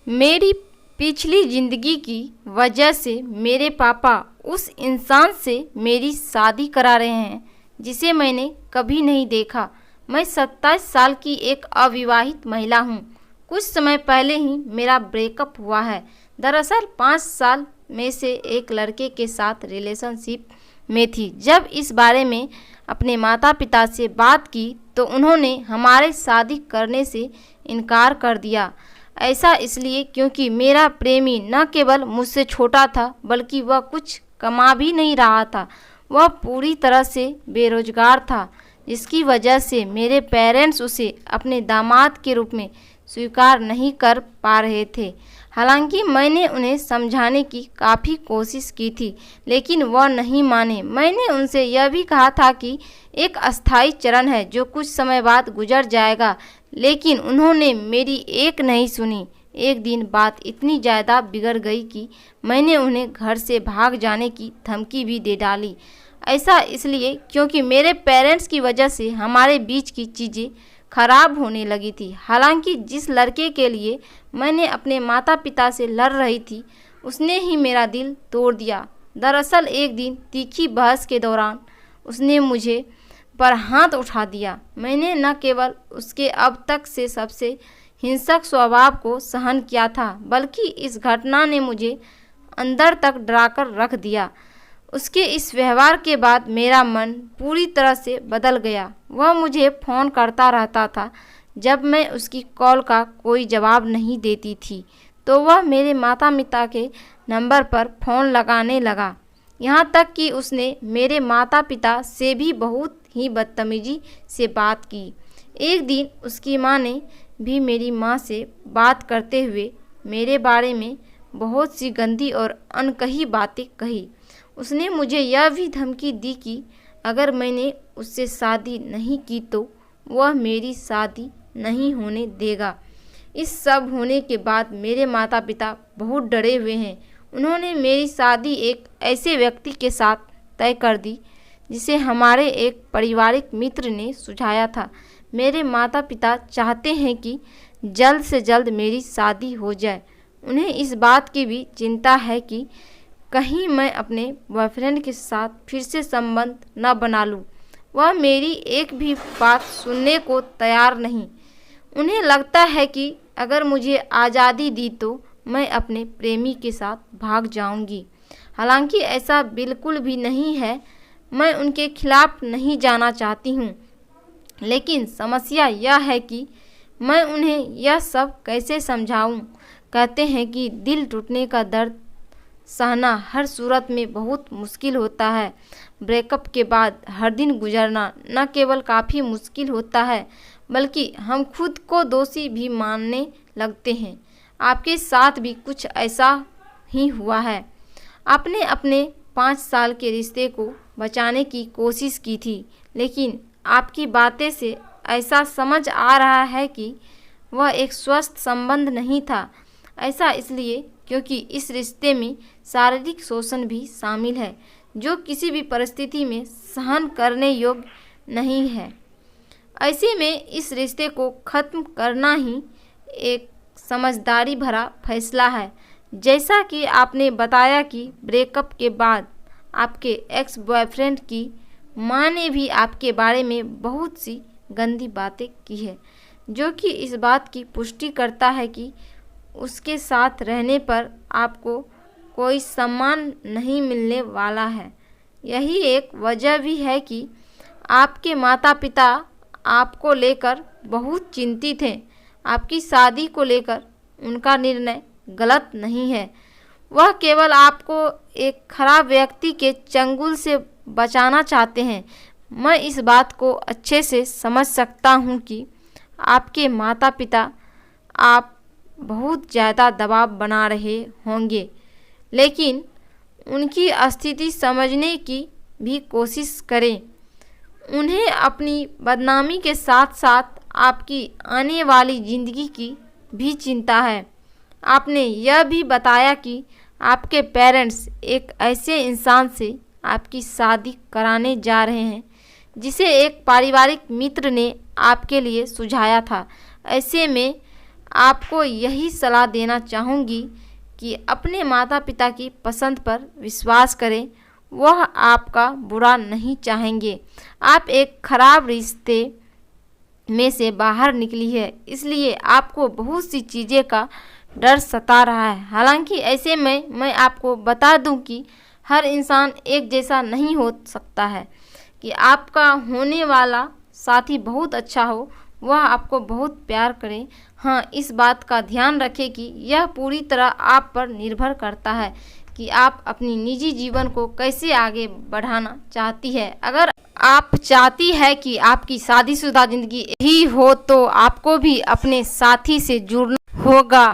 मेरी पिछली ज़िंदगी की वजह से मेरे पापा उस इंसान से मेरी शादी करा रहे हैं जिसे मैंने कभी नहीं देखा। मैं 27 साल की एक अविवाहित महिला हूँ। कुछ समय पहले ही मेरा ब्रेकअप हुआ है। दरअसल 5 साल में से एक लड़के के साथ रिलेशनशिप में थी। जब इस बारे में अपने माता पिता से बात की तो उन्होंने हमारे शादी करने से इनकार कर दिया। ऐसा इसलिए क्योंकि मेरा प्रेमी न केवल मुझसे छोटा था बल्कि वह कुछ कमा भी नहीं रहा था। वह पूरी तरह से बेरोजगार था, जिसकी वजह से मेरे पेरेंट्स उसे अपने दामाद के रूप में स्वीकार नहीं कर पा रहे थे। हालांकि मैंने उन्हें समझाने की काफ़ी कोशिश की थी, लेकिन वह नहीं माने। मैंने उनसे यह भी कहा था कि एक अस्थायी चरण है जो कुछ समय बाद गुजर जाएगा, लेकिन उन्होंने मेरी एक नहीं सुनी। एक दिन बात इतनी ज़्यादा बिगड़ गई कि मैंने उन्हें घर से भाग जाने की धमकी भी दे डाली। ऐसा इसलिए क्योंकि मेरे पेरेंट्स की वजह से हमारे बीच की चीज़ें खराब होने लगी थी। हालांकि जिस लड़के के लिए मैंने अपने माता पिता से लड़ रही थी उसने ही मेरा दिल तोड़ दिया। दरअसल एक दिन तीखी बहस के दौरान उसने मुझे पर हाथ उठा दिया। मैंने न केवल उसके अब तक से सबसे हिंसक स्वभाव को सहन किया था, बल्कि इस घटना ने मुझे अंदर तक डराकर रख दिया। उसके इस व्यवहार के बाद मेरा मन पूरी तरह से बदल गया। वह मुझे फ़ोन करता रहता था। जब मैं उसकी कॉल का कोई जवाब नहीं देती थी तो वह मेरे माता पिता के नंबर पर फ़ोन लगाने लगा। यहाँ तक कि उसने मेरे माता पिता से भी बहुत ही बदतमीजी से बात की। एक दिन उसकी माँ ने भी मेरी माँ से बात करते हुए मेरे बारे में बहुत सी गंदी और अनकही बातें कही। उसने मुझे यह भी धमकी दी कि अगर मैंने उससे शादी नहीं की तो वह मेरी शादी नहीं होने देगा। इस सब होने के बाद मेरे माता पिता बहुत डरे हुए हैं। उन्होंने मेरी शादी एक ऐसे व्यक्ति के साथ तय कर दी जिसे हमारे एक पारिवारिक मित्र ने सुझाया था। मेरे माता पिता चाहते हैं कि जल्द से जल्द मेरी शादी हो जाए। उन्हें इस बात की भी चिंता है कि कहीं मैं अपने बॉयफ्रेंड के साथ फिर से संबंध न बना लूं। वह मेरी एक भी बात सुनने को तैयार नहीं। उन्हें लगता है कि अगर मुझे आज़ादी दी तो मैं अपने प्रेमी के साथ भाग जाऊंगी। हालांकि ऐसा बिल्कुल भी नहीं है। मैं उनके खिलाफ नहीं जाना चाहती हूँ, लेकिन समस्या यह है कि मैं उन्हें यह सब कैसे समझाऊं। कहते हैं कि दिल टूटने का दर्द सहना हर सूरत में बहुत मुश्किल होता है। ब्रेकअप के बाद हर दिन गुजरना न केवल काफ़ी मुश्किल होता है बल्कि हम खुद को दोषी भी मानने लगते हैं। आपके साथ भी कुछ ऐसा ही हुआ है। आपने अपने 5 साल के रिश्ते को बचाने की कोशिश की थी, लेकिन आपकी बातें से ऐसा समझ आ रहा है कि वह एक स्वस्थ संबंध नहीं था। ऐसा इसलिए क्योंकि इस रिश्ते में शारीरिक शोषण भी शामिल है जो किसी भी परिस्थिति में सहन करने योग्य नहीं है। ऐसे में इस रिश्ते को ख़त्म करना ही एक समझदारी भरा फैसला है। जैसा कि आपने बताया कि ब्रेकअप के बाद आपके एक्स बॉयफ्रेंड की माँ ने भी आपके बारे में बहुत सी गंदी बातें की है, जो कि इस बात की पुष्टि करता है कि उसके साथ रहने पर आपको कोई सम्मान नहीं मिलने वाला है। यही एक वजह भी है कि आपके माता पिता आपको लेकर बहुत चिंतित हैं। आपकी शादी को लेकर उनका निर्णय गलत नहीं है। वह केवल आपको एक खराब व्यक्ति के चंगुल से बचाना चाहते हैं। मैं इस बात को अच्छे से समझ सकता हूँ कि आपके माता पिता आप बहुत ज़्यादा दबाव बना रहे होंगे, लेकिन उनकी स्थिति समझने की भी कोशिश करें। उन्हें अपनी बदनामी के साथ साथ आपकी आने वाली ज़िंदगी की भी चिंता है। आपने यह भी बताया कि आपके पेरेंट्स एक ऐसे इंसान से आपकी शादी कराने जा रहे हैं जिसे एक पारिवारिक मित्र ने आपके लिए सुझाया था। ऐसे में आपको यही सलाह देना चाहूँगी कि अपने माता पिता की पसंद पर विश्वास करें। वह आपका बुरा नहीं चाहेंगे। आप एक खराब रिश्ते में से बाहर निकली है, इसलिए आपको बहुत सी चीज़ें का डर सता रहा है। हालांकि ऐसे में मैं आपको बता दूं कि हर इंसान एक जैसा नहीं हो सकता है। कि आपका होने वाला साथी बहुत अच्छा हो, वह आपको बहुत प्यार करे। हाँ, इस बात का ध्यान रखें कि यह पूरी तरह आप पर निर्भर करता है कि आप अपनी निजी जीवन को कैसे आगे बढ़ाना चाहती है। अगर आप चाहती है कि आपकी शादीशुदा ज़िंदगी ही हो तो आपको भी अपने साथी से जुड़ना होगा।